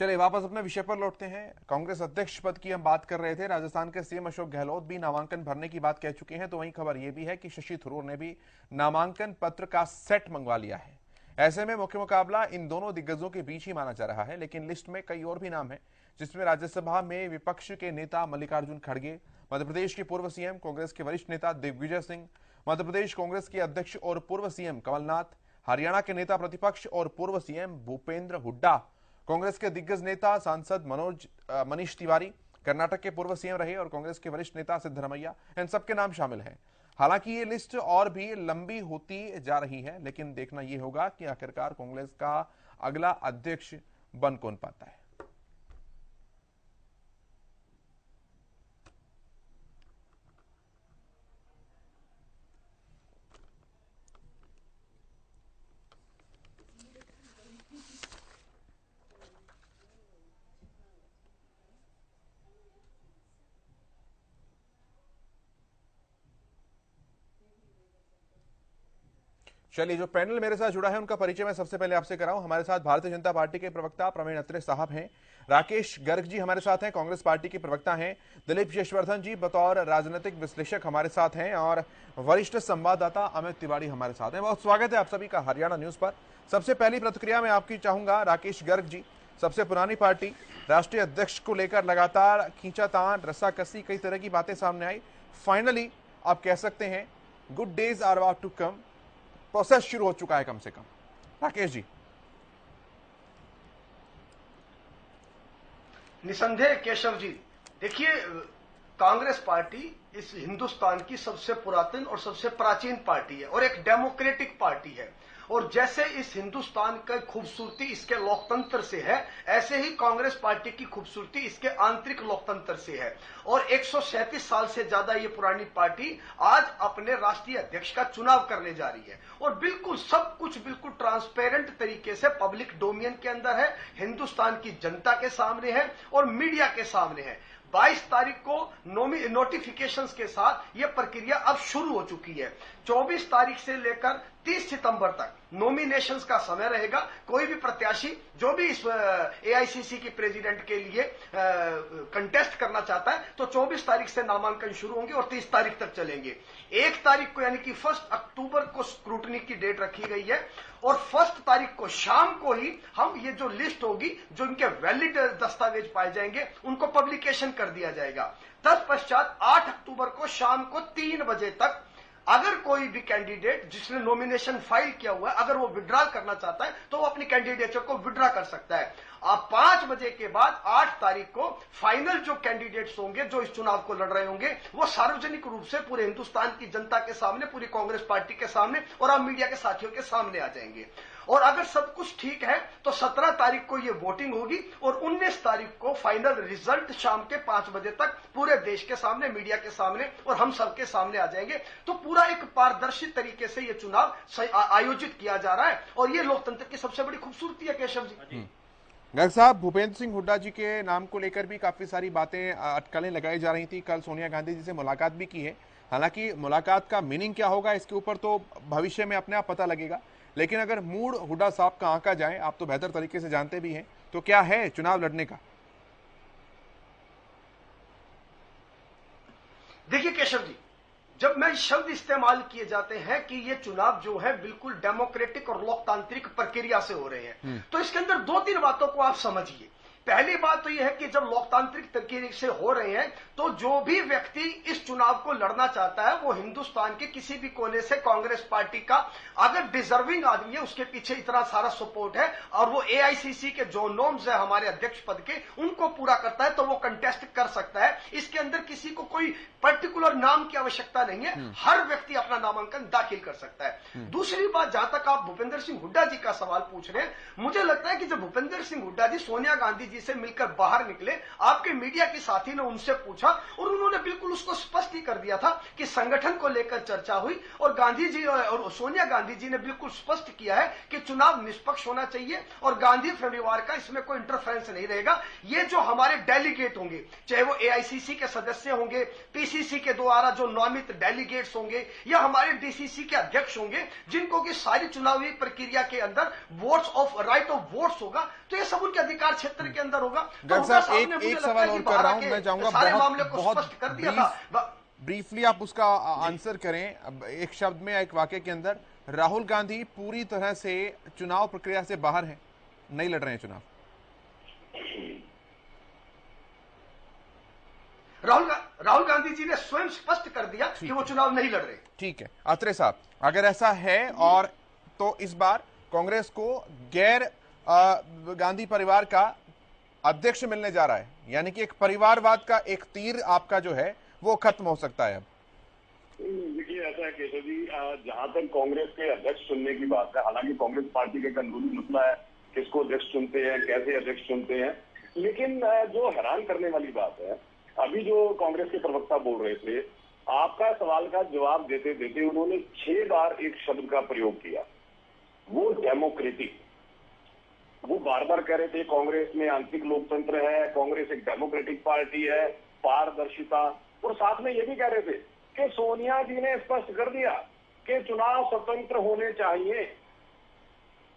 चलिए वापस अपने विषय पर लौटते हैं। कांग्रेस अध्यक्ष पद की हम बात कर रहे थे। राजस्थान के सीएम अशोक गहलोत भी नामांकन भरने की बात कह चुके हैं, तो वहीं खबर यह भी है कि शशि थरूर ने भी नामांकन पत्र का सेट मंगवा लिया है। ऐसे में मुख्य मुकाबला इन दोनों दिग्गजों के बीच ही माना जा रहा है, लेकिन लिस्ट में कई और भी नाम हैं, जिसमें राज्यसभा में विपक्ष के नेता मल्लिकार्जुन खड़गे, मध्य प्रदेश के पूर्व सीएम कांग्रेस के वरिष्ठ नेता दिग्विजय सिंह, मध्य प्रदेश कांग्रेस के अध्यक्ष और पूर्व सीएम कमलनाथ, हरियाणा के नेता प्रतिपक्ष और पूर्व सीएम भूपेंद्र हुड्डा, कांग्रेस के दिग्गज नेता सांसद मनीष तिवारी, कर्नाटक के पूर्व सीएम रहे और कांग्रेस के वरिष्ठ नेता सिद्धरमैया, इन सबके नाम शामिल हैं। हालांकि ये लिस्ट और भी लंबी होती जा रही है, लेकिन देखना यह होगा कि आखिरकार कांग्रेस का अगला अध्यक्ष बन कौन पाता है। चलिए, जो पैनल मेरे साथ जुड़ा है उनका परिचय मैं सबसे पहले आपसे कराऊं। हमारे साथ भारतीय जनता पार्टी के प्रवक्ता प्रवीण अत्रे साहब हैं, राकेश गर्ग जी हमारे साथ हैं, कांग्रेस पार्टी के प्रवक्ता हैं, दिलीप यशवर्धन जी बतौर राजनीतिक विश्लेषक हमारे साथ हैं और वरिष्ठ संवाददाता अमित तिवारी हमारे साथ हैं। बहुत स्वागत है आप सभी का हरियाणा न्यूज पर। सबसे पहली प्रतिक्रिया मैं आपकी चाहूंगा राकेश गर्ग जी, सबसे पुरानी पार्टी, राष्ट्रीय अध्यक्ष को लेकर लगातार खींचातान, रस्साकसी, कई तरह की बातें सामने आई। फाइनली आप कह सकते हैं good days are about to come, process शुरू हो चुका है कम से कम। राकेश जी। निसंदेह केशव जी, देखिए कांग्रेस पार्टी इस हिंदुस्तान की सबसे पुरातन और सबसे प्राचीन पार्टी है और एक डेमोक्रेटिक पार्टी है। और जैसे इस हिंदुस्तान की खूबसूरती इसके लोकतंत्र से है, ऐसे ही कांग्रेस पार्टी की खूबसूरती इसके आंतरिक लोकतंत्र से है। और 137 साल से ज्यादा ये पुरानी पार्टी आज अपने राष्ट्रीय अध्यक्ष का चुनाव करने जा रही है और बिल्कुल सब कुछ बिल्कुल ट्रांसपेरेंट तरीके से पब्लिक डोमेन के अंदर है, हिंदुस्तान की जनता के सामने है और मीडिया के सामने है। 22 तारीख को नोटिफिकेशंस के साथ यह प्रक्रिया अब शुरू हो चुकी है। 24 तारीख से लेकर 30 सितंबर तक नॉमिनेशंस का समय रहेगा। कोई भी प्रत्याशी जो भी इस एआईसीसी की प्रेसिडेंट के लिए कंटेस्ट करना चाहता है तो 24 तारीख से नामांकन शुरू होंगे और 30 तारीख तक चलेंगे। 1 तारीख को यानी कि 1 अक्टूबर को स्क्रूटनी की डेट रखी गई है और 1 तारीख को शाम को ही हम ये जो लिस्ट होगी, जो इनके वैलिड दस्तावेज पाए जाएंगे, उनको पब्लिकेशन कर दिया जाएगा। तत्पश्चात 8 अक्टूबर को शाम को 3 बजे तक अगर कोई भी कैंडिडेट जिसने नॉमिनेशन फाइल किया हुआ है, अगर वो विड्रॉ करना चाहता है तो वो अपनी कैंडिडेचर को विड्रॉ कर सकता है। अब 5 बजे के बाद 8 तारीख को फाइनल जो कैंडिडेट्स होंगे जो इस चुनाव को लड़ रहे होंगे, वो सार्वजनिक रूप से पूरे हिंदुस्तान की जनता के सामने, पूरी कांग्रेस पार्टी के सामने और आम मीडिया के साथियों के सामने आ जाएंगे। और अगर सब कुछ ठीक है तो 17 तारीख को ये वोटिंग होगी और 19 तारीख को फाइनल रिजल्ट शाम के 5 बजे तक पूरे देश के सामने, मीडिया के सामने और हम सबके सामने आ जाएंगे। तो पूरा एक पारदर्शी तरीके से ये चुनाव आयोजित किया जा रहा है और ये लोकतंत्र की सबसे बड़ी खूबसूरती है। केशव जी। गर्ग साहब, भूपेंद्र सिंह हुड्डा जी के नाम को लेकर भी काफी सारी बातें, अटकलें लगाई जा रही थी। कल सोनिया गांधी जी से मुलाकात भी की है। हालांकि मुलाकात का मीनिंग क्या होगा इसके ऊपर तो भविष्य में अपने आप पता लगेगा, लेकिन अगर मूड हुड्डा साहब का आंका जाए, आप तो बेहतर तरीके से जानते भी हैं, तो क्या है चुनाव लड़ने का? देखिए केशव जी, जब मैं शब्द इस्तेमाल किए जाते हैं कि ये चुनाव जो है बिल्कुल डेमोक्रेटिक और लोकतांत्रिक प्रक्रिया से हो रहे हैं, तो इसके अंदर 2-3 बातों को आप समझिए। पहली बात तो यह है कि जब लोकतांत्रिक तरीके से हो रहे हैं तो जो भी व्यक्ति इस चुनाव को लड़ना चाहता है वो हिंदुस्तान के किसी भी कोने से कांग्रेस पार्टी का अगर डिजर्विंग आदमी है, उसके पीछे इतना सारा सपोर्ट है और वो एआईसीसी के जो नॉर्म्स है हमारे अध्यक्ष पद के, उनको पूरा करता है तो वो कंटेस्ट कर सकता है। इसके अंदर किसी को कोई पर्टिकुलर नाम की आवश्यकता नहीं है, हर व्यक्ति अपना नामांकन दाखिल कर सकता है। दूसरी बात, जहां तक आप भूपेंद्र सिंह हुड्डा जी का सवाल पूछ रहे हैं, मुझे लगता है कि जब भूपेंद्र सिंह हुड्डा जी सोनिया गांधी जी से मिलकर बाहर निकले, आपके मीडिया के साथी ने उनसे पूछा और उन्होंने बिल्कुल उसको स्पष्ट ही कर दिया था कि संगठन को लेकर चर्चा हुई और गांधी जी और सोनिया गांधी जी ने बिल्कुल स्पष्ट किया है कि चुनाव निष्पक्ष होना चाहिए और गांधी परिवार का इसमें कोई इंटरफेरेंस नहीं रहेगा। ये जो हमारे डेलीगेट होंगे, चाहे वो एआईसीसी के सदस्य होंगे, पीसीसी के द्वारा जो नामित डेलीगेट्स होंगे या हमारे डीसीसी के अध्यक्ष होंगे, जिनको की सारी चुनावी प्रक्रिया के अंदर राइट ऑफ वोट्स होगा, तो ये सब उनके अधिकार क्षेत्र के अंदर होगा। गर्ग साहब एक सवाल और कर रहा हूं, मैं चाहूंगा सारे मामले को बहुत स्पष्ट कर दिया था। ब्रीफली आप उसका आंसर करें। अब एक शब्द में, एक वाक्य के अंदर, राहुल गांधी पूरी तरह से चुनाव प्रक्रिया से बाहर हैं, नहीं लड़ रहे हैं चुनाव। राहुल गांधी जी ने स्वयं स्पष्ट कर दिया कि वो चुनाव नहीं लड़ रहे। ठीक है अत्रे साहब, अगर ऐसा है और तो इस बार कांग्रेस को गैर गांधी परिवार का अध्यक्ष मिलने जा रहा है, यानी कि एक परिवारवाद का एक तीर आपका जो है वो खत्म हो सकता है अब। देखिए ऐसा है केशव जी, जहां तक कांग्रेस के अध्यक्ष चुनने की बात है, हालांकि कांग्रेस पार्टी का कानूनी मसला है किसको अध्यक्ष चुनते हैं, कैसे अध्यक्ष चुनते हैं, लेकिन जो हैरान करने वाली बात है, अभी जो कांग्रेस के प्रवक्ता बोल रहे थे, आपका सवाल का जवाब देते देते उन्होंने 6 बार एक शब्द का प्रयोग किया, वो डेमोक्रेटिक। वो बार बार कह रहे थे कांग्रेस में आंतरिक लोकतंत्र है, कांग्रेस एक डेमोक्रेटिक पार्टी है, पारदर्शिता, और साथ में ये भी कह रहे थे कि सोनिया जी ने स्पष्ट कर दिया कि चुनाव स्वतंत्र होने चाहिए।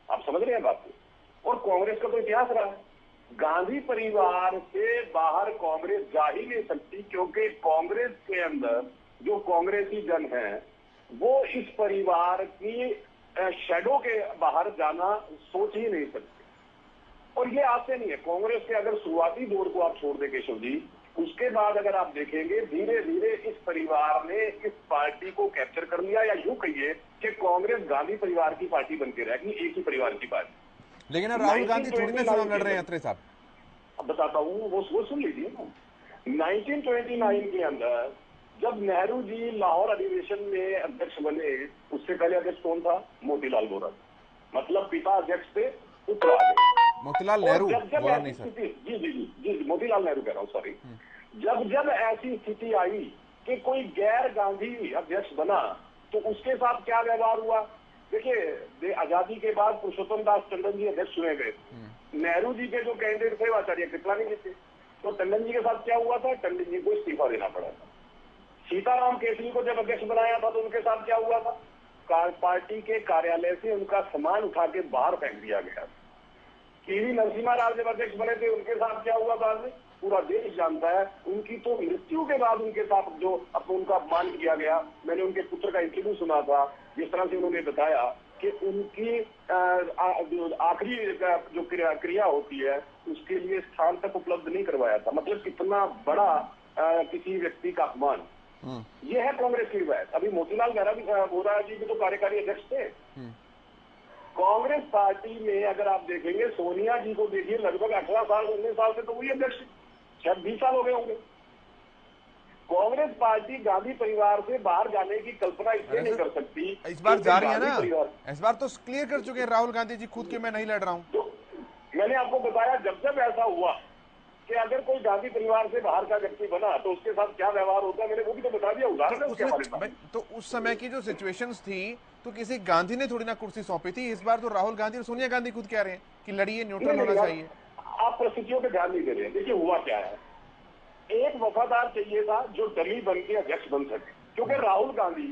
आप समझ रहे हैं बात को? और कांग्रेस का तो इतिहास रहा है, गांधी परिवार से बाहर कांग्रेस जा ही नहीं सकती, क्योंकि कांग्रेस के अंदर जो कांग्रेसी जन है वो इस परिवार की शैडो के बाहर जाना सोच ही नहीं सकते। और ये आज से नहीं है, कांग्रेस के अगर शुरुआती दौर को आप छोड़ दे केशव जी, उसके बाद अगर आप देखेंगे धीरे धीरे इस परिवार ने इस पार्टी को कैप्चर कर लिया, या यूं कहिए कि कांग्रेस गांधी परिवार की पार्टी बनती रहेगी, एक ही परिवार की पार्टी। लेकिन राहुल गांधी थोड़ी ना चुनाव लड़ रहे हैं अत्रे साहब। अब बताता हूँ, वो सुन लीजिए ना। 1929 के अंदर जब नेहरू जी लाहौर अधिवेशन में अध्यक्ष बने, उससे पहले अध्यक्ष कौन था? मोतीलाल वोरा। मतलब पिता अध्यक्ष थे, पुत्र आ गए। मोतीलाल नेहरू बोला नहीं सर, जी मोतीलाल नेहरू कह रहा हूँ, सॉरी। जब ऐसी स्थिति आई कि कोई गैर गांधी अध्यक्ष बना, तो उसके साथ क्या व्यवहार हुआ? देखिए, आजादी के बाद पुरुषोत्तम दास टंडन जी अध्यक्ष चुने गए। नेहरू जी के जो कैंडिडेट थे वो आचार्य कृपलानी जी थे, तो टंडन जी के साथ क्या हुआ था? टंडन जी को इस्तीफा देना पड़ा था। सीताराम केसरी को जब अध्यक्ष बनाया था तो उनके साथ क्या हुआ था? पार्टी के कार्यालय से उनका सामान उठा के बाहर फेंक दिया गया। पीवी नरसिम्हा राव जब अध्यक्ष बने थे, उनके साथ क्या हुआ था? पूरा देश जानता है। उनकी तो मृत्यु के बाद उनके साथ जो उनका अपमान किया गया, मैंने उनके पुत्र का इंटरव्यू सुना था, जिस तरह से उन्होंने बताया कि उनकी आखिरी जो क्रिया होती है उसके लिए स्थान तक उपलब्ध नहीं करवाया था। मतलब कितना बड़ा किसी व्यक्ति का अपमान। ये है कांग्रेस की रिवायत। अभी मोतीलाल वोरा जी भी तो कार्यकारी अध्यक्ष थे। कांग्रेस पार्टी में अगर आप देखेंगे, सोनिया जी को देखिए, लगभग 18 साल 19 साल से तो वही अध्यक्ष, शायद 20 साल हो गए होंगे। कांग्रेस पार्टी गांधी परिवार से बाहर जाने की कल्पना इसलिए नहीं कर सकती। इस बार जा रही है ना, इस बार तो क्लियर कर चुके हैं राहुल गांधी जी खुद के, मैं नहीं लड़ रहा हूं। तो मैंने आपको बताया, जब ऐसा हुआ कि अगर कोई गांधी परिवार से बाहर का व्यक्ति बना तो उसके साथ क्या व्यवहार होता है, मैंने वो भी तो बता दिया, उदाहरण है उसके हमारे पास। तो उस समय की जो सिचुएशंस थी, तो किसी गांधी ने थोड़ी ना कुर्सी सौंपी थी। इस बार तो राहुल गांधी और सोनिया गांधी खुद कह रहे हैं कि लड़िए, न्यूट्रल होना चाहिए। आप परिस्थितियों पे ध्यान नहीं दे रहे हैं। देखिए हुआ क्या है, एक वफादार चाहिए था जो डमी बन के अध्यक्ष बन सके, क्योंकि राहुल गांधी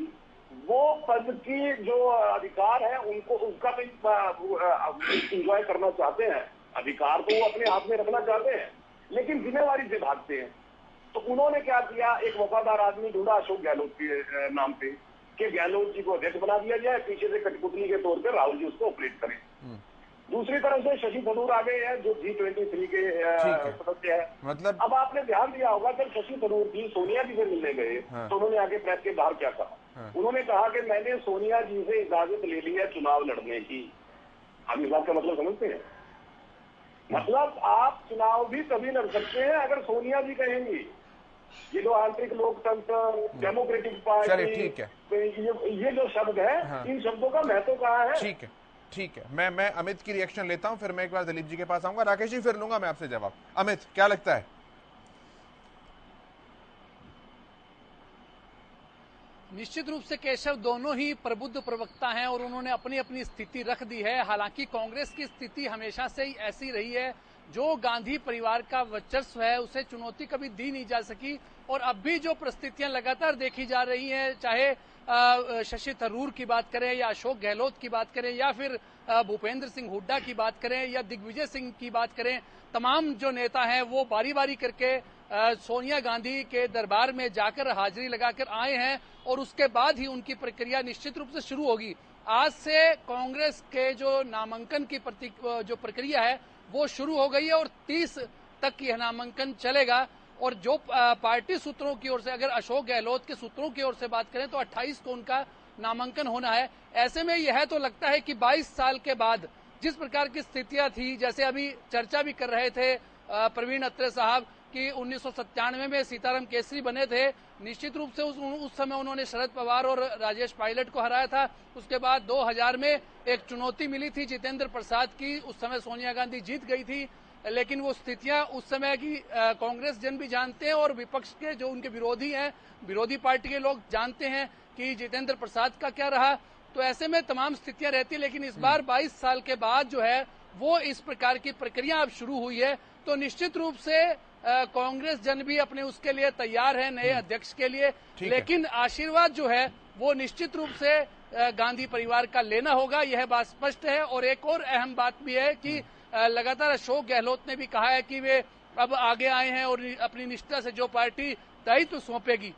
वो पद की जो अधिकार है उनको उसका भी इंजॉय करना चाहते हैं, अधिकार तो वो अपने हाथ में रखना चाहते हैं, लेकिन जिम्मेवारी से भागते हैं। तो उन्होंने क्या किया, एक वफादार आदमी ढूंढा अशोक गहलोत के नाम पे, कि गहलोत जी को अध्यक्ष बना दिया जाए, पीछे से कठपुतली के तौर पर राहुल जी उसको ऑपरेट करें। दूसरी तरफ से शशि थरूर आ गए हैं जो G23 के सदस्य है। मतलब अब आपने ध्यान दिया होगा, जब शशि थरूर जी सोनिया जी से मिलने गए तो उन्होंने आगे प्रेस के बाहर क्या कहा? उन्होंने कहा कि मैंने सोनिया जी से इजाजत ले ली है चुनाव लड़ने की। आप इस बात का मतलब समझते हैं? मतलब आप चुनाव भी तभी लड़ सकते हैं अगर सोनिया जी कहेंगी। ये जो आंतरिक लोकतंत्र, डेमोक्रेटिक पार्टी, ठीक है, ये जो शब्द है, इन शब्दों का महत्व कहाँ है? ठीक है, मैं अमित की रिएक्शन लेता हूं, फिर मैं एक बार दिलीप जी के पास आऊंगा। राकेश जी फिर लूंगा मैं आपसे जवाब। अमित, क्या लगता है? निश्चित रूप से केशव, दोनों ही प्रबुद्ध प्रवक्ता हैं और उन्होंने अपनी अपनी स्थिति रख दी है। हालांकि कांग्रेस की स्थिति हमेशा से ही ऐसी रही है, जो गांधी परिवार का वर्चस्व है उसे चुनौती कभी दी नहीं जा सकी। और अब भी जो परिस्थितियां लगातार देखी जा रही हैं, चाहे शशि थरूर की बात करें या अशोक गहलोत की बात करें या फिर भूपेंद्र सिंह हुड्डा की बात करें या दिग्विजय सिंह की बात करें, तमाम जो नेता हैं वो बारी बारी करके सोनिया गांधी के दरबार में जाकर हाजिरी लगाकर आए हैं और उसके बाद ही उनकी प्रक्रिया निश्चित रूप से शुरू होगी। आज से कांग्रेस के जो नामांकन की जो प्रक्रिया है वो शुरू हो गई है और 30 तक यह नामांकन चलेगा। और जो पार्टी सूत्रों की ओर से, अगर अशोक गहलोत के सूत्रों की ओर से बात करें तो 28 को उनका नामांकन होना है। ऐसे में यह तो लगता है कि 22 साल के बाद जिस प्रकार की स्थितियां थी, जैसे अभी चर्चा भी कर रहे थे प्रवीण अत्रे साहब कि 1997 में सीताराम केसरी बने थे, निश्चित रूप से उस समय उन्होंने शरद पवार और राजेश पायलट को हराया था। उसके बाद 2000 में एक चुनौती मिली थी जितेंद्र प्रसाद की, उस समय सोनिया गांधी जीत गई थी, लेकिन वो स्थितियां उस समय की कांग्रेस जन भी जानते हैं और विपक्ष के जो उनके विरोधी हैं, विरोधी पार्टी के लोग जानते हैं कि जितेंद्र प्रसाद का क्या रहा। तो ऐसे में तमाम स्थितियां रहती है, लेकिन इस बार 22 साल के बाद जो है वो इस प्रकार की प्रक्रिया अब शुरू हुई है। तो निश्चित रूप से कांग्रेस जन भी अपने उसके लिए तैयार है, नए अध्यक्ष के लिए, लेकिन आशीर्वाद जो है वो निश्चित रूप से गांधी परिवार का लेना होगा, यह बात स्पष्ट है। और एक और अहम बात भी है कि लगातार अशोक गहलोत ने भी कहा है कि वे अब आगे आए हैं और अपनी निष्ठा से जो पार्टी दायित्व सौंपेगी।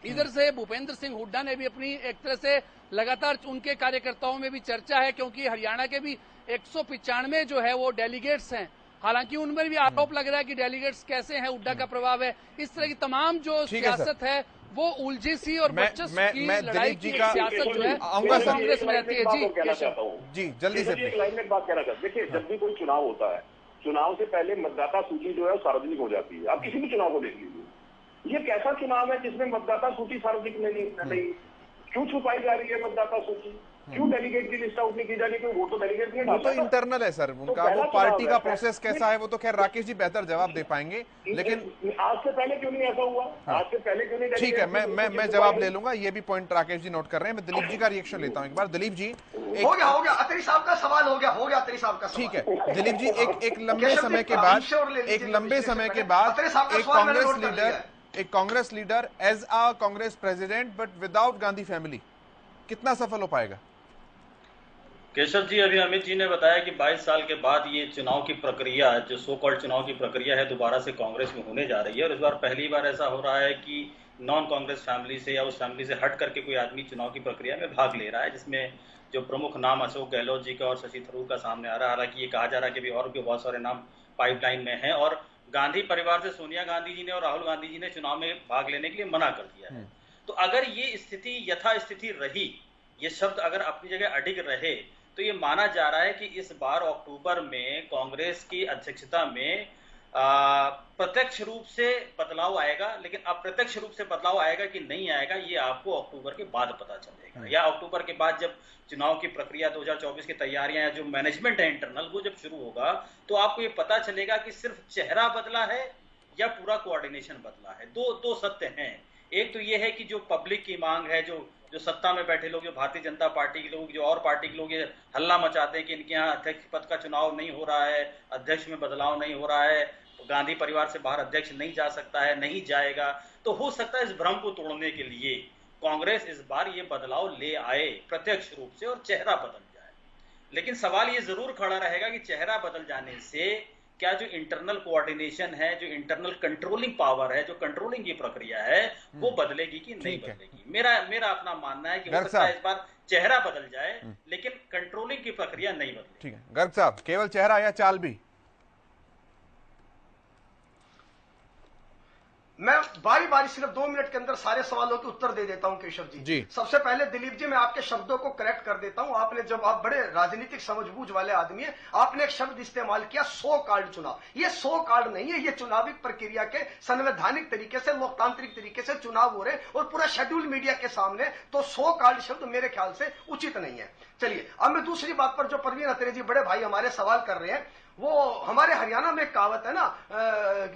इधर से भूपेंद्र सिंह हुड्डा ने भी अपनी एक तरह से लगातार उनके कार्यकर्ताओं में भी चर्चा है, क्योंकि हरियाणा के भी 195 जो है वो डेलीगेट्स हैं। हालांकि उनमें भी आरोप लग रहा है कि डेलीगेट्स कैसे हैं, हुड्डा का प्रभाव है। इस तरह की तमाम जो सियासत है वो उलझी सी और वर्चस्व की लड़ाई की सियासत जो है कांग्रेस में रहती है। जी जल्दी से एक लाइन में बात कहना चाहता हूँ। देखिए, जब भी कोई चुनाव होता है, चुनाव से पहले मतदाता सूची जो है सार्वजनिक हो जाती है। आप किसी भी चुनाव को देख लीजिए, ये कैसा चुनाव है जिसमें मतदाता सूची सार्वजनिक नहीं? क्यों छुपाई जा रही है मतदाता सूची? क्यों डेलीगेट की लिस्ट आउट नहीं की जा रही? क्यों? वो तो डेलीगेट नहीं, वो तो इंटरनल है सर उनका, वो पार्टी का प्रोसेस कैसा है वो तो खैर राकेश जी बेहतर जवाब दे पाएंगे। लेकिन आज से पहले क्यों नहीं ऐसा हुआ? आज से पहले क्यों नहीं? ठीक है, मैं जवाब ले लूंगा, ये भी पॉइंट राकेश जी नोट कर रहे हैं। मैं दिलीप जी का रिएक्शन लेता हूं एक बार। दिलीप जी हो गया अत्री साहब का सवाल हो गया अत्री साहब का सवाल। ठीक है दिलीप जी, एक लंबे समय के बाद एक Congress leader as a Congress president but without Gandhi family कितना सफल हो पाएगा? केशव जी, अभी अमित जी ने बताया कि 22 साल के बाद ये चुनाव की प्रक्रिया, जो सो कॉल्ड चुनाव की प्रक्रिया है, दोबारा से कांग्रेस में होने जा रही है। और इस बार पहली बार ऐसा हो रहा है कि नॉन कांग्रेस फैमिली से या उस फैमिली से हट करके कोई आदमी चुनाव की प्रक्रिया में भाग ले रहा है, जिसमें जो प्रमुख नाम अशोक गहलोत जी का और शशि थरूर का सामने आ रहा है। हालांकि ये कहा जा रहा है कि भी और भी बहुत सारे नाम पाइपलाइन में हैं। और गांधी परिवार से सोनिया गांधी जी ने और राहुल गांधी जी ने चुनाव में भाग लेने के लिए मना कर दिया है। तो अगर ये स्थिति यथास्थिति रही, ये शब्द अगर अपनी जगह अडिग रहे, तो ये माना जा रहा है कि इस बार अक्टूबर में कांग्रेस की अध्यक्षता में प्रत्यक्ष रूप से बदलाव आएगा। लेकिन अप्रत्यक्ष रूप से बदलाव आएगा कि नहीं आएगा, ये आपको अक्टूबर के बाद पता चलेगा। या अक्टूबर के बाद जब चुनाव की प्रक्रिया 2024 की तैयारियां या जो मैनेजमेंट है इंटरनल, वो जब शुरू होगा तो आपको ये पता चलेगा कि सिर्फ चेहरा बदला है या पूरा कोऑर्डिनेशन बदला है। दो सत्य हैं। एक तो ये है कि जो पब्लिक की मांग है, जो सत्ता में बैठे लोग, जो भारतीय जनता पार्टी के लोग, जो और पार्टी के लोग ये हल्ला मचाते हैं कि इनके यहाँ अध्यक्ष पद का चुनाव नहीं हो रहा है, अध्यक्ष में बदलाव नहीं हो रहा है, गांधी परिवार से बाहर अध्यक्ष नहीं जा सकता है, नहीं जाएगा। तो हो सकता है इस भ्रम को तोड़ने के लिए कांग्रेस इस बार ये बदलाव ले आए प्रत्यक्ष रूप से और चेहरा बदल जाए। लेकिन सवाल ये जरूर खड़ा रहेगा कि चेहरा बदल जाने से क्या जो इंटरनल कोऑर्डिनेशन है, जो इंटरनल कंट्रोलिंग पावर है, जो कंट्रोलिंग की प्रक्रिया है, वो बदलेगी कि नहीं बदलेगी। मेरा अपना मानना है कि हो सकता है इस बार चेहरा बदल जाए लेकिन कंट्रोलिंग की प्रक्रिया नहीं बदले। ठीक है गर्ग साहब, केवल चेहरा या चाल भी? मैं बारी बारी सिर्फ 2 मिनट के अंदर सारे सवालों के उत्तर दे देता हूं केशव जी। सबसे पहले दिलीप जी, मैं आपके शब्दों को करेक्ट कर देता हूं। आपने जब, आप बड़े राजनीतिक समझबूझ वाले आदमी है, आपने एक शब्द इस्तेमाल किया, 100 कार्ड चुनाव। ये 100 कार्ड नहीं है, ये चुनावी प्रक्रिया के संवैधानिक तरीके से, लोकतांत्रिक तरीके से चुनाव हो रहे और पूरा शेड्यूल मीडिया के सामने। तो 100 कार्ड शब्द मेरे ख्याल से उचित नहीं है। चलिए अब मैं दूसरी बात पर, जो प्रवीण अत्रे जी बड़े भाई हमारे सवाल कर रहे हैं, वो हमारे हरियाणा में एक कहावत है ना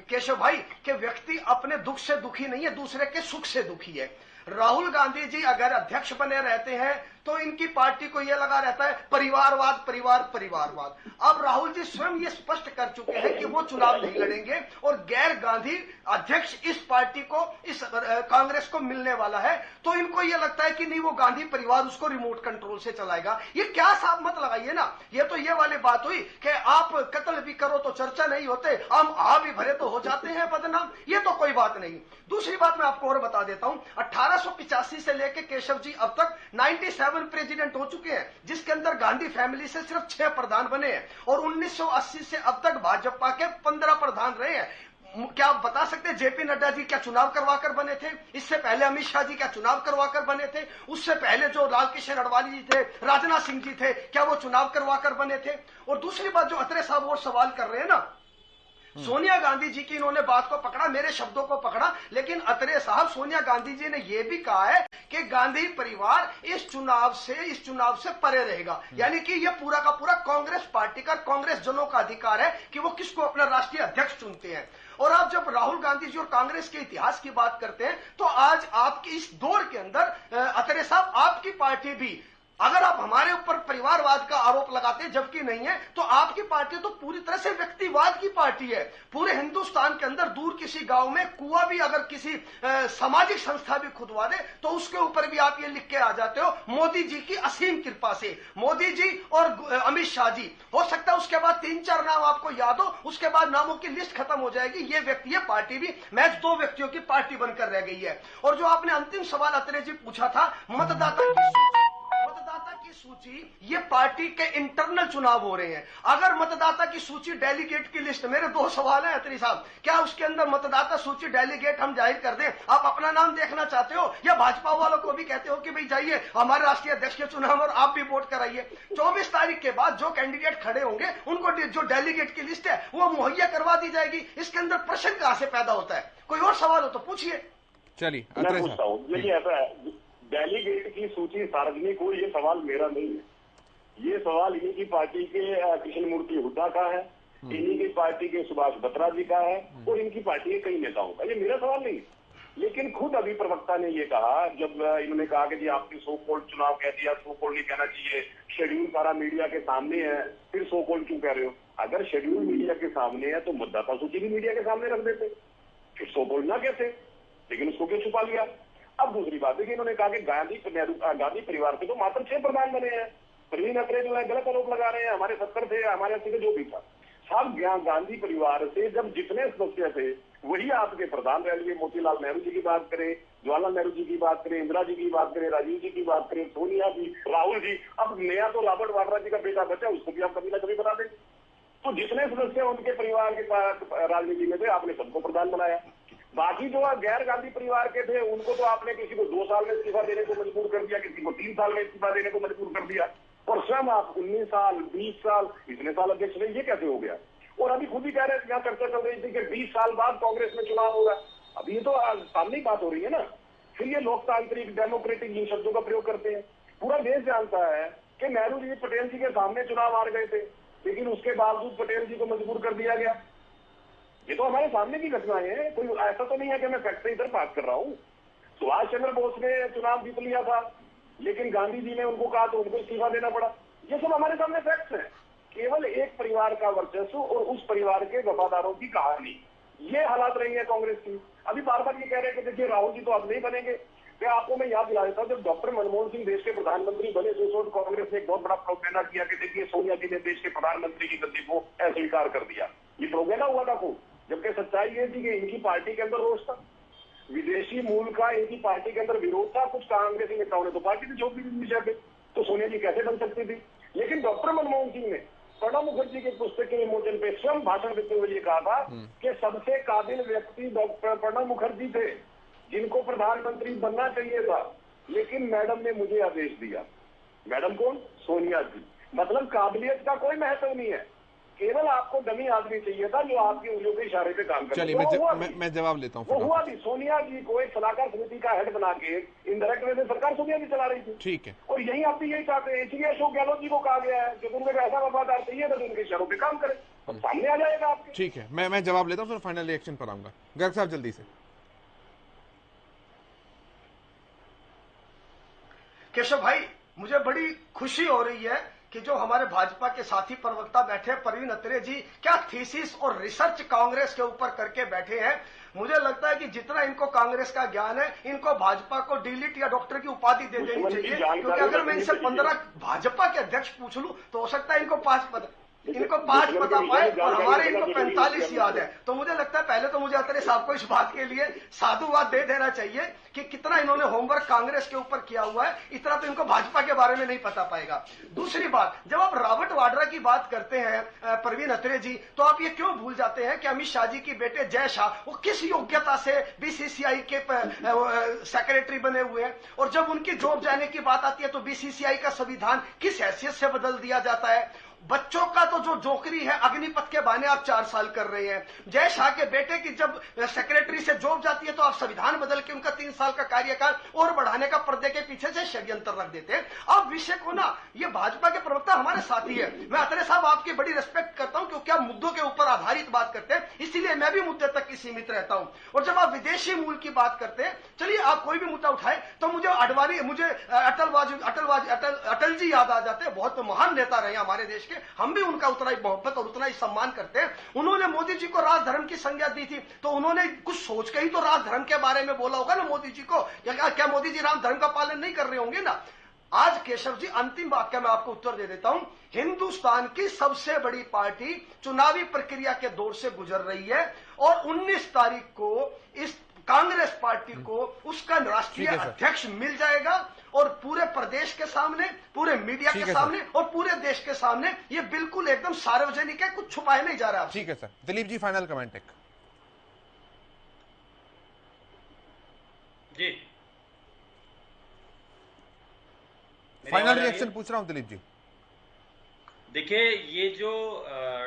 केशव भाई, कि व्यक्ति अपने दुख से दुखी नहीं है, दूसरे के सुख से दुखी है। राहुल गांधी जी अगर अध्यक्ष बने रहते हैं तो इनकी पार्टी को यह लगा रहता है परिवारवाद परिवारवाद। अब राहुल जी स्वयं ये स्पष्ट कर चुके हैं कि वो चुनाव नहीं लड़ेंगे और गैर गांधी अध्यक्ष इस पार्टी को, इस कांग्रेस को मिलने वाला है। तो इनको ये लगता है कि नहीं, वो गांधी परिवार उसको रिमोट कंट्रोल से चलाएगा। ये क्या साफ मत लगाइए ना, ये तो ये वाली बात हुई कि आप कत्ल भी करो तो चर्चा नहीं होते, हम आ भी भरे तो हो जाते हैं बदनाम। ये तो कोई बात नहीं। दूसरी बात मैं आपको और बता देता हूं, 1885 से लेकर केशव जी अब तक 97 प्रेसिडेंट हो चुके हैं, जिसके अंदर गांधी फैमिली से सिर्फ 6 प्रधान बने हैं और 1980 से अब तक भाजपा के 15 प्रधान रहे हैं। क्या आप बता सकते हैं जेपी नड्डा जी क्या चुनाव करवाकर बने थे? इससे पहले अमित शाह जी क्या चुनाव करवाकर बने थे? उससे पहले जो लाल कृष्ण अडवाणी जी थे, राजनाथ सिंह जी थे, क्या वो चुनाव करवाकर बने थे? और दूसरी बात जो अत्रे साहब और सवाल कर रहे हैं ना, सोनिया गांधी जी की इन्होंने बात को पकड़ा, मेरे शब्दों को पकड़ा, लेकिन अत्रे साहब सोनिया गांधी जी ने यह भी कहा है कि गांधी परिवार इस चुनाव से परे रहेगा। यानी कि यह पूरा का पूरा कांग्रेस पार्टी का, कांग्रेस जनों का अधिकार है कि वो किसको अपना राष्ट्रीय अध्यक्ष चुनते हैं। और आप जब राहुल गांधी जी और कांग्रेस के इतिहास की बात करते हैं तो आज आपकी इस दौर के अंदर अत्रे साहब, आपकी पार्टी भी, अगर आप हमारे ऊपर परिवारवाद का आरोप लगाते हैं जबकि नहीं है, तो आपकी पार्टी तो पूरी तरह से व्यक्तिवाद की पार्टी है। पूरे हिंदुस्तान के अंदर दूर किसी गांव में कुआं भी अगर किसी सामाजिक संस्था भी खुदवा दे तो उसके ऊपर भी आप ये लिख के आ जाते हो मोदी जी की असीम कृपा से। मोदी जी और अमित शाह जी, हो सकता है उसके बाद 3-4 नाम आपको याद हो, उसके बाद नामों की लिस्ट खत्म हो जाएगी। ये व्यक्ति, ये पार्टी भी महज 2 व्यक्तियों की पार्टी बनकर रह गई है। और जो आपने अंतिम सवाल अत्रे जी पूछा था, मतदाता की सूची, ये पार्टी के इंटरनल चुनाव हो रहे हैं। अगर मतदाता की सूची, डेलीगेट की लिस्ट, मेरे 2 सवाल हैं अत्री साहब, क्या उसके अंदर मतदाता सूची डेलीगेट हम जाहिर कर दें? आप अपना नाम देखना चाहते हो या भाजपा वालों को भी कहते हो कि भाई जाइए हमारे राष्ट्रीय अध्यक्ष के चुनाव और आप भी वोट कराइए? 24 तारीख के बाद जो कैंडिडेट खड़े होंगे उनको जो डेलीगेट की लिस्ट है वो मुहैया करवा दी जाएगी। इसके अंदर प्रश्न कहां से पैदा होता है? कोई और सवाल हो तो पूछिए। चलिए मैं पूछता हूँ, यही ऐसा है, डेलीगेट की सूची सार्वजनिक हो, ये सवाल मेरा नहीं है। ये सवाल इन्हीं की पार्टी के कृष्ण मूर्ति हुड्डा का है, इन्हीं की पार्टी के सुभाष बत्रा जी का है और इनकी पार्टी के कई नेताओं का। ये मेरा सवाल नहीं। लेकिन खुद अभी प्रवक्ता ने ये कहा, जब इन्होंने कहा कि जी आपने सो कॉल्ड चुनाव कह दिया, सो कॉल्ड नहीं कहना चाहिए, शेड्यूल सारा मीडिया के सामने है, फिर सो कॉल्ड क्यों कह रहे हो? अगर शेड्यूल मीडिया के सामने है तो मतदाता सूची भी मीडिया के सामने रख देते, फिर सो कॉल्ड ना कहते, लेकिन उसको क्यों छुपा लिया? अब दूसरी बात है कि इन्होंने कहा कि गांधी परिवार से तो मात्र 6 प्रधान बने हैं। प्रवीण अत्रे जो है गलत आरोप लगा रहे हैं, हमारे 70 थे, हमारे 80 थे, जो भी था सब गांधी परिवार से जब जितने सदस्य थे वही आपके प्रधान रह लिए। मोतीलाल नेहरू जी की बात करें, जवाहरलाल नेहरू जी की बात करें, इंदिरा जी की बात करें, राजीव जी की बात करें, सोनिया जी, राहुल जी, अब नया तो रॉबर्ट वाड्रा जी का बेटा बचा, उसको भी आप कभी ना कभी बता देंगे। तो जितने सदस्य उनके परिवार के पास राजनीति में थे आपने सबको प्रधान बनाया। बाकी जो गैर गांधी परिवार के थे उनको तो आपने किसी को 2 साल में इस्तीफा देने को मजबूर कर दिया, किसी को 3 साल में इस्तीफा देने को मजबूर कर दिया, और स्वयं आप 19 साल 20 साल इतने साल अध्यक्ष रहे। ये कैसे हो गया? और अभी खुद ही कह रहे थे, यहाँ चर्चा चल रही थी कि 20 साल बाद कांग्रेस में चुनाव होगा। अभी ये तो सामने ही बात हो रही है ना। फिर ये लोकतांत्रिक, डेमोक्रेटिक इन शब्दों का प्रयोग करते हैं। पूरा देश जानता है कि नेहरू जी पटेल जी के सामने चुनाव हार गए थे, लेकिन उसके बावजूद पटेल जी को मजबूर कर दिया गया। ये तो हमारे सामने की घटनाएं हैं, कोई ऐसा तो नहीं है कि मैं फैक्ट से इधर बात कर रहा हूँ। सुभाष चंद्र बोस ने चुनाव जीत लिया था, लेकिन गांधी जी ने उनको कहा तो उनको इस्तीफा देना पड़ा। ये सब हमारे सामने फैक्ट्स हैं। केवल एक परिवार का वर्चस्व और उस परिवार के वफादारों की कहानी, ये हालात रही है कांग्रेस की। अभी बार बार ये कह रहे हैं कि देखिए राहुल जी तो अब नहीं बनेंगे। मैं आपको मैं याद दिला देता हूँ, जब डॉक्टर मनमोहन सिंह देश के प्रधानमंत्री बने तो कांग्रेस ने एक बहुत बड़ा प्रोपेगेंडा किया कि देखिए सोनिया जी ने देश के प्रधानमंत्री की गद्दी को अस्वीकार कर दिया। ये प्रोपेगेंडा हुआ था खूब, जबकि सच्चाई ये थी कि इनकी पार्टी के अंदर रोष था, विदेशी मूल का इनकी पार्टी के अंदर विरोध था। कुछ कांग्रेसी नेताओं ने तो पार्टी से छोड़ दी विषय पे, तो सोनिया जी कैसे बन सकती थी। लेकिन डॉक्टर मनमोहन सिंह ने प्रणब मुखर्जी की पुस्तक के विमोचन पे स्वयं भाषण देते हुए ये कहा था कि सबसे काबिल व्यक्ति डॉक्टर प्रणब मुखर्जी थे, जिनको प्रधानमंत्री बनना चाहिए था, लेकिन मैडम ने मुझे आदेश दिया। मैडम कौन? सोनिया जी। मतलब काबिलियत का कोई महत्व नहीं है, केवल आपको डमी आदमी चाहिए था जो आपकी उंगलियों के इशारे पे काम करे। चलिए मैं जवाब लेता हूँ। वो हुआ भी। सोनिया जी को एक सलाहकार समिति का हेड बना के इनडायरेक्ट वे में सरकार सोनिया जी चला रही थी। ठीक है। और यही आप भी यही चाहते हैं, इसलिए अशोक गहलोत जी को कहा गया है कि उनको ऐसा वफादार चाहिए था जो उनके इशारों पे काम करे, सामने आ जाएगा आपके। ठीक है, मैं जवाब लेता हूँ, फिर फाइनल रिएक्शन पर आऊंगा। गर्ग साहब जल्दी से। केशव भाई, मुझे बड़ी खुशी हो रही है कि जो हमारे भाजपा के साथी प्रवक्ता बैठे प्रवीण अत्रे जी, क्या थीसिस और रिसर्च कांग्रेस के ऊपर करके बैठे हैं। मुझे लगता है कि जितना इनको कांग्रेस का ज्ञान है, इनको भाजपा को डीलिट या डॉक्टर की उपाधि दे देनी चाहिए, क्योंकि अगर मैं इनसे 15 भाजपा के अध्यक्ष पूछ लूं तो हो सकता है इनको 5 पता पाए और हमारे इनको 45 याद है। तो मुझे लगता है पहले तो मुझे अत्रे साहब को इस बात के लिए साधुवाद दे देना चाहिए कि कितना इन्होंने होमवर्क कांग्रेस के ऊपर किया हुआ है, इतना तो इनको भाजपा के बारे में नहीं पता पाएगा। दूसरी बात, जब आप रॉबर्ट वाड्रा की बात करते हैं प्रवीण अत्रे जी, तो आप ये क्यों भूल जाते हैं कि अमित शाह जी के बेटे जय शाह वो किस योग्यता से बीसीसीआई के सेक्रेटरी बने हुए हैं, और जब उनकी जॉब जाने की बात आती है तो बीसीसीआई का संविधान किस हैसियत से बदल दिया जाता है। बच्चों का तो जो जोकरी है अग्निपथ के बहाने आप 4 साल कर रहे हैं। जय शाह के बेटे की जब सेक्रेटरी से जॉब जाती है तो आप संविधान बदल के उनका 3 साल का कार्यकाल और बढ़ाने का पर्दे के पीछे से षड्यंत्र रख देते हैं। आप विषय को ना, ये भाजपा के प्रवक्ता हमारे साथी है, मैं अत्रे साहब आपकी बड़ी रिस्पेक्ट करता हूं क्योंकि आप मुद्दों के ऊपर आधारित बात करते हैं, इसीलिए मैं भी मुद्दे तक ही सीमित रहता हूं। और जब आप विदेशी मूल की बात करते हैं, चलिए आप कोई भी मुद्दा उठाए तो मुझे अडवाणी, मुझे अटल जी याद आ जाते हैं। बहुत महान नेता रहे हमारे देश के, हम भी उनका उतना ही मोहब्बत और उतना ही सम्मान करते हैं। उन्होंने मोदी जी को राजधर्म की संज्ञा दी थी, तो उन्होंने कुछ सोच के ही तो राजधर्म के बारे में बोला होगा ना मोदी जी को। क्या मोदी जी राम धर्म का पालन नहीं कर रहे होंगे ना। आज केशव जी, अंतिम वाक्य मैं आपको उत्तर दे देता हूं। हिंदुस्तान की सबसे बड़ी पार्टी चुनावी प्रक्रिया के दौर से गुजर रही है और 19 तारीख को इस कांग्रेस पार्टी को उसका राष्ट्रीय अध्यक्ष मिल जाएगा और पूरे प्रदेश के सामने, पूरे मीडिया के सामने और पूरे देश के सामने ये बिल्कुल एकदम सार्वजनिक है, कुछ छुपाया नहीं जा रहा। ठीक है sir. Dilip ji, final comment एक। जी, फाइनल रिएक्शन पूछ रहा हूं दिलीप जी। देखिए, ये जो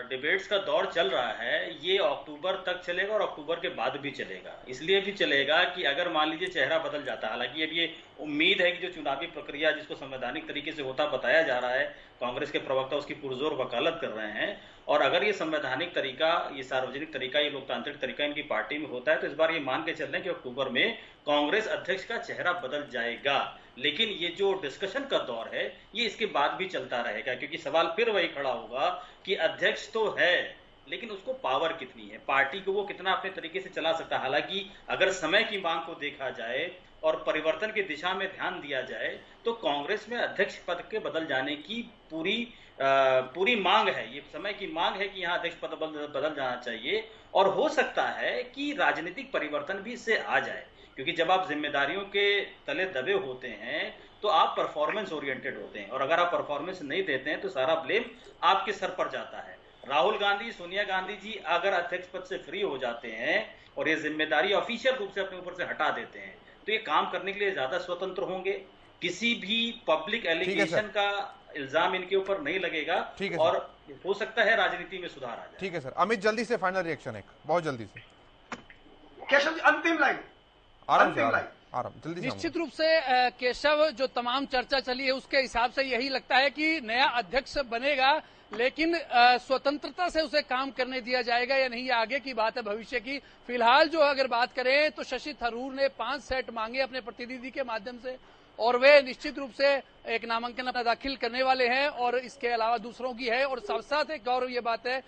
डिबेट्स का दौर चल रहा है ये अक्टूबर तक चलेगा और अक्टूबर के बाद भी चलेगा। इसलिए भी चलेगा कि अगर मान लीजिए चेहरा बदल जाता है, हालांकि अब ये उम्मीद है कि जो चुनावी प्रक्रिया जिसको संवैधानिक तरीके से होता बताया जा रहा है, कांग्रेस के प्रवक्ता उसकी पुरजोर वकालत कर रहे हैं, और अगर ये संवैधानिक तरीका, ये सार्वजनिक तरीका, ये लोकतांत्रिक तरीका इनकी पार्टी में होता है तो इस बार ये मान के चल रहे हैं कि अक्टूबर में कांग्रेस अध्यक्ष का चेहरा बदल जाएगा। लेकिन ये जो डिस्कशन का दौर है ये इसके बाद भी चलता रहेगा, क्योंकि सवाल फिर वही खड़ा होगा कि अध्यक्ष तो है लेकिन उसको पावर कितनी है, पार्टी को वो कितना अपने तरीके से चला सकता है। हालांकि अगर समय की मांग को देखा जाए और परिवर्तन की दिशा में ध्यान दिया जाए तो कांग्रेस में अध्यक्ष पद के बदल जाने की पूरी मांग है। ये समय की मांग है कि यहाँ अध्यक्ष पद बदल जाना चाहिए, और हो सकता है कि राजनीतिक परिवर्तन भी इससे आ जाए, क्योंकि जब आप जिम्मेदारियों के तले दबे होते हैं तो आप परफॉर्मेंस ओरिएंटेड होते हैं, और अगर आप परफॉर्मेंस नहीं देते हैं तो सारा ब्लेम आपके सर पर जाता है। राहुल गांधी, सोनिया गांधी जी अगर अध्यक्ष पद से फ्री हो जाते हैं और ये जिम्मेदारी ऑफिशियल रूप से अपने ऊपर से हटा देते हैं तो ये काम करने के लिए ज्यादा स्वतंत्र होंगे, किसी भी पब्लिक एलिगेशन का इल्जाम इनके ऊपर नहीं लगेगा, और हो सकता है राजनीति में सुधार आ जाए। ठीक है सर। अमित, जल्दी से फाइनल रिएक्शन एक, बहुत जल्दी से। केशव जी, अंतिम लाइन। निश्चित रूप से केशव, जो तमाम चर्चा चली है उसके हिसाब से यही लगता है कि नया अध्यक्ष बनेगा, लेकिन स्वतंत्रता से उसे काम करने दिया जाएगा या नहीं, आगे की बात है, भविष्य की। फिलहाल जो अगर बात करें तो शशि थरूर ने 5 सेट मांगे अपने प्रतिनिधि के माध्यम से, और वे निश्चित रूप से एक नामांकन अपना दाखिल करने वाले हैं, और इसके अलावा दूसरों की है। और साथ साथ एक गौरव ये बात है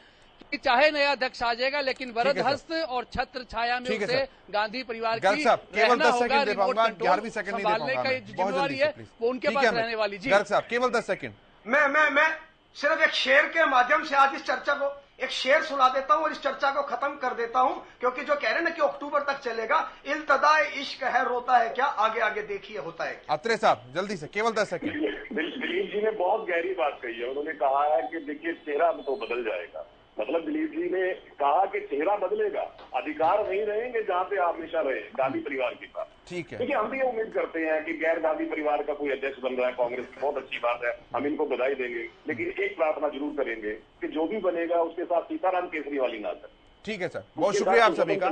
कि चाहे नया अध्यक्ष आ जाएगा लेकिन वरद हस्त और छत्र छाया में उसे गांधी परिवार की रहना होगा, रिमोट कंट्रोल संभालने का जिम्मेवारी है वो उनके पास रहने वाली। जी गर्ग साहब, केवल 10 सेकंड। मैं सिर्फ एक शेर के माध्यम से आज इस चर्चा को, एक शेर सुना देता हूं और इस चर्चा को खत्म कर देता हूं, क्योंकि जो कह रहे हैं ना कि अक्टूबर तक चलेगा, इल्तदाए इश्क है रोता है क्या, आगे आगे देखिए होता है क्या। अत्रे साहब, जल्दी से, केवल 10 सेकंड। दिलीप जी ने बहुत गहरी बात कही है। उन्होंने कहा है कि देखिए चेहरा तो बदल जाएगा, मतलब दिलीप जी ने कहा कि चेहरा बदलेगा, अधिकार नहीं रहेंगे जहाँ पे आप हमेशा रहे गांधी परिवार के साथ। ठीक है। देखिए, हम भी उम्मीद करते हैं कि गैर गांधी परिवार का कोई अध्यक्ष बन रहा है कांग्रेस की, बहुत अच्छी बात है, हम इनको बधाई देंगे, लेकिन एक प्रार्थना जरूर करेंगे कि जो भी बनेगा उसके साथ सीताराम केजरीवाल ना करें। ठीक है सर, बहुत शुक्रिया आप सभी का,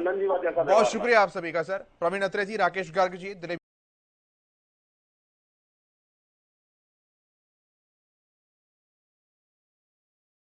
बहुत शुक्रिया आप सभी का सर। प्रवीण अत्रे जी, राकेश गर्ग जी, दिलीप